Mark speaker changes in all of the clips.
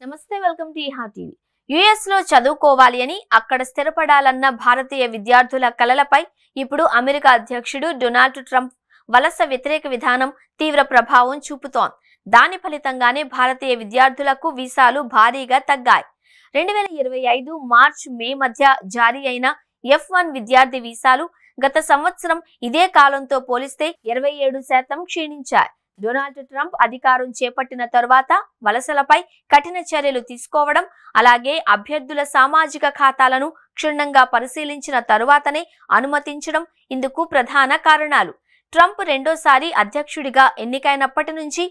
Speaker 1: నమస్తే, welcome to ఈహా TV. US లో చదువుకోవాలి అని అక్కడ స్థిరపడాలన్న భారతీయ విద్యార్థుల కలలపై ఇప్పుడు అమెరికా అధ్యక్షుడు డొనాల్డ్ ట్రంప్ వలస వ్యతిరేక విధానం తీవ్ర ప్రభావం చూపుతోంది. దాని ఫలితంగానే భారతీయ విద్యార్థులకు వీసాలు భారీగా తగ్గాయి. 2025 మార్చ్ మే మధ్య జారీ అయిన F1 విద్యార్థి వీసాలు గత సంవత్సరం ఇదే కాలంతో పోలిస్తే 27% క్షీణించాయి. డొనాల్డ్ ట్రంప్ అధికారం చేపట్టిన తరువాత వలసలపై కఠిన చర్యలు తీసుకోవడం, అలాగే అభ్యర్థుల సామాజిక ఖాతాలను క్షుణ్ణంగా పరిశీలించిన తరువాతనే అనుమతించడం ఇందుకు ప్రధాన కారణాలు. ట్రంప్ రెండోసారి అధ్యక్షుడిగా ఎన్నికైనప్పటి నుంచి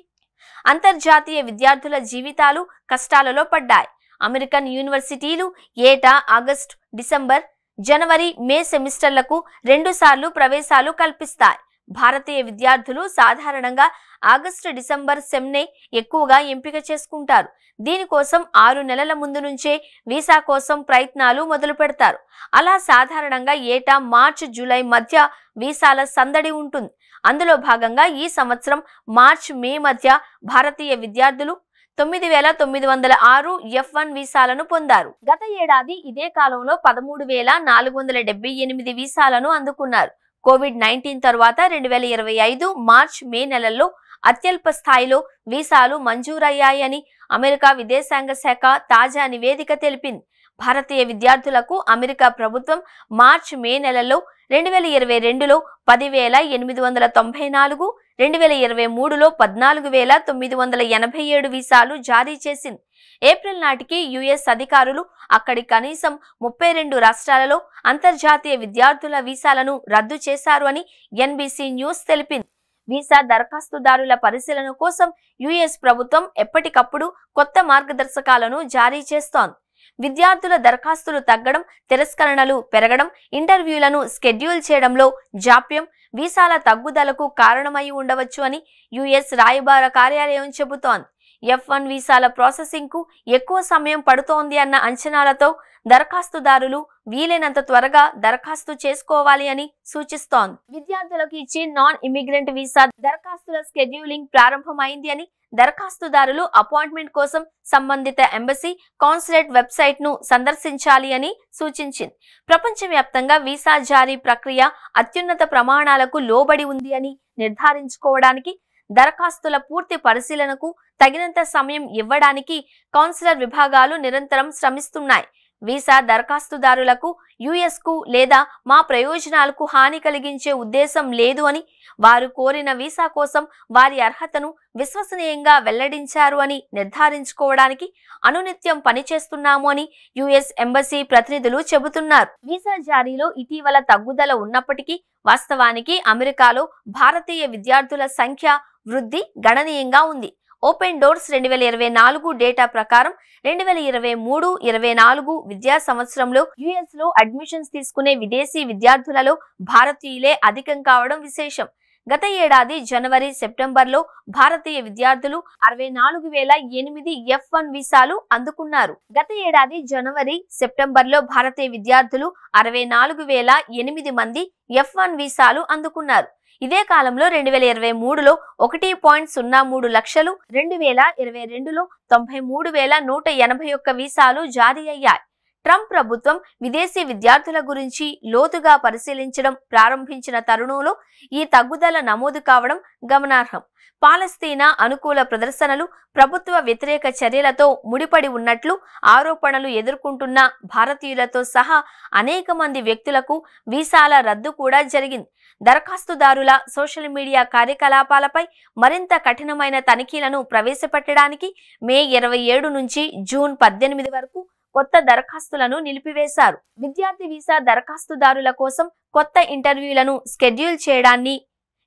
Speaker 1: అంతర్జాతీయ విద్యార్థుల జీవితాలు కష్టాలలో పడ్డాయి. అమెరికన్ యూనివర్సిటీలు ఏటా ఆగస్టు, డిసెంబర్, జనవరి, మే సెమిస్టర్లకు 2 సార్లు ప్రవేశాలు కల్పిస్తాయి. భారతీయ విద్యార్థులు సాధారణంగా ఆగస్టు, డిసెంబర్ సెమ్నే ఎక్కువగా ఎంపిక చేసుకుంటారు. దీనికోసం 6 నెలల ముందు నుంచే వీసా కోసం ప్రయత్నాలు మొదలు పెడతారు. అలా సాధారణంగా ఏటా మార్చి, జూలై మధ్య వీసాల సందడి ఉంటుంది. అందులో భాగంగా ఈ సంవత్సరం మార్చి, మే మధ్య భారతీయ విద్యార్థులు 9,906 F1 వీసాలను పొందారు. గత ఏడాది ఇదే కాలంలో 13,478 వీసాలను అందుకున్నారు. కోవిడ్-19 తర్వాత 2025 మార్చ్, మే నెలల్లో అత్యల్ప స్థాయిలో వీసాలు మంజూరయ్యాయని అమెరికా విదేశాంగ శాఖ తాజా నివేదిక తెలిపింది. భారతీయ విద్యార్థులకు అమెరికా ప్రభుత్వం మార్చ్, మే నెలల్లో 2022లో 10,894, 2023లో 14,987 వీసాలు జారీ చేసింది. ఏప్రిల్ నాటికి యుఎస్ అధికారులు అక్కడి కనీసం 32 రాష్ట్రాలలో అంతర్జాతీయ విద్యార్థుల వీసాలను రద్దు చేశారు అని ఎన్బీసీ న్యూస్ తెలిపింది. వీసా దరఖాస్తుదారుల పరిశీలన కోసం యుఎస్ ప్రభుత్వం ఎప్పటికప్పుడు కొత్త మార్గదర్శకాలను జారీ చేస్తోంది. విద్యార్థుల దరఖాస్తులు తగ్గడం, తిరస్కరణలు పెరగడం, ఇంటర్వ్యూలను స్కెడ్యూల్ చేయడంలో జాప్యం వీసాల తగ్గుదలకు కారణమై ఉండవచ్చు అని యుఎస్ రాయబార కార్యాలయం చెబుతోంది. F1 వీసాల ప్రాసెసింగ్ కు ఎక్కువ సమయం పడుతోంది అన్న అంచనాలతో దరఖాస్తుదారులు వీలైనంత త్వరగా దరఖాస్తు చేసుకోవాలి అని సూచిస్తోంది. విద్యార్థులకు ఇచ్చే నాన్ ఇమిగ్రెంట్ వీసా దరఖాస్తుల స్కెడ్యూలింగ్ ప్రారంభమైంది అని దరఖాస్తుదారులు అపాయింట్మెంట్ కోసం సంబంధిత ఎంబసీ, కాన్సులేట్ వెబ్సైట్ ను సందర్శించాలి అని సూచించింది. ప్రపంచవ్యాప్తంగా వీసా జారీ ప్రక్రియ అత్యున్నత ప్రమాణాలకు లోబడి ఉంది అని నిర్ధారించుకోవడానికి, దరఖాస్తుల పూర్తి పరిశీలనకు తగినంత సమయం ఇవ్వడానికి కాన్సులర్ విభాగాలు నిరంతరం శ్రమిస్తున్నాయి. వీసా దరఖాస్తుదారులకు యుఎస్ కు లేదా మా ప్రయోజనాలకు హాని కలిగించే ఉద్దేశం లేదు అని, వారు కోరిన వీసా కోసం వారి అర్హతను విశ్వసనీయంగా వెల్లడించారు అని నిర్ధారించుకోవడానికి అనునిత్యం పనిచేస్తున్నాము అని యుఎస్ ఎంబసీ ప్రతినిధులు చెబుతున్నారు. వీసా జారీలో ఇటీవల తగ్గుదల ఉన్నప్పటికీ వాస్తవానికి అమెరికాలో భారతీయ విద్యార్థుల సంఖ్య వృద్ధి గణనీయంగా ఉంది. ఓపెన్ డోర్స్ 2024 డేటా ప్రకారం 2023-24 విద్యా సంవత్సరంలో యుఎస్ లో అడ్మిషన్స్ తీసుకునే విదేశీ విద్యార్థులలో భారతీయులే అధికం కావడం విశేషం. గత ఏడాది జనవరి, సెప్టెంబర్లో భారతీయ విద్యార్థులు 64,008 F1 వీసాలు అందుకున్నారు. గత ఏడాది జనవరి, సెప్టెంబర్లో భారతీయ విద్యార్థులు 64,008 మంది F1 వీసాలు అందుకున్నారు. ఇదే కాలంలో 2023లో 1.03 లక్షలు, 2022లో 93,181 వీసాలు జారీ అయ్యాయి. ట్రంప్ ప్రభుత్వం విదేశీ విద్యార్థుల గురించి లోతుగా పరిశీలించడం ప్రారంభించిన తరుణంలో ఈ తగ్గుదల నమోదు కావడం గమనార్హం. పాలస్తీనా అనుకూల ప్రదర్శనలు, ప్రభుత్వ వ్యతిరేక చర్యలతో ముడిపడి ఉన్నట్లు ఆరోపణలు ఎదుర్కొంటున్న భారతీయులతో సహా అనేక మంది వ్యక్తులకు వీసాల రద్దు కూడా జరిగింది. దరఖాస్తుదారుల సోషల్ మీడియా కార్యకలాపాలపై మరింత కఠినమైన తనిఖీలను ప్రవేశపెట్టడానికి మే 27 నుంచి జూన్ 18 వరకు కొత్త దరఖాస్తులను నిలిపివేశారు. విద్యార్థి వీసా దరఖాస్తుదారుల కోసం కొత్త ఇంటర్వ్యూలను స్కెడ్యూల్ చేయడాన్ని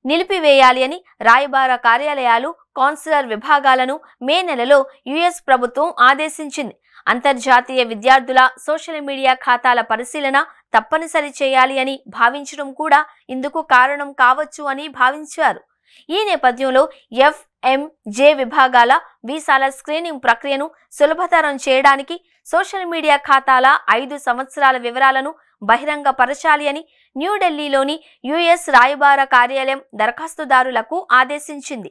Speaker 1: నిలిపివేయాలి అని రాయబార కార్యాలయాలు, కాన్సులర్ విభాగాలను మే నెలలో యుఎస్ ప్రభుత్వం ఆదేశించింది. అంతర్జాతీయ విద్యార్థుల సోషల్ మీడియా ఖాతాల పరిశీలన తప్పనిసరి చేయాలి అని భావించడం కూడా ఇందుకు కారణం కావచ్చు అని భావించారు. ఈ నేపథ్యంలో FMJ విభాగాల వీసాల స్క్రీనింగ్ ప్రక్రియను సులభతరం చేయడానికి సోషల్ మీడియా ఖాతాల 5 సంవత్సరాల వివరాలను బహిరంగ పరచాలి అని న్యూఢిల్లీలోని యుఎస్ రాయబార కార్యాలయం దరఖాస్తుదారులకు ఆదేశించింది.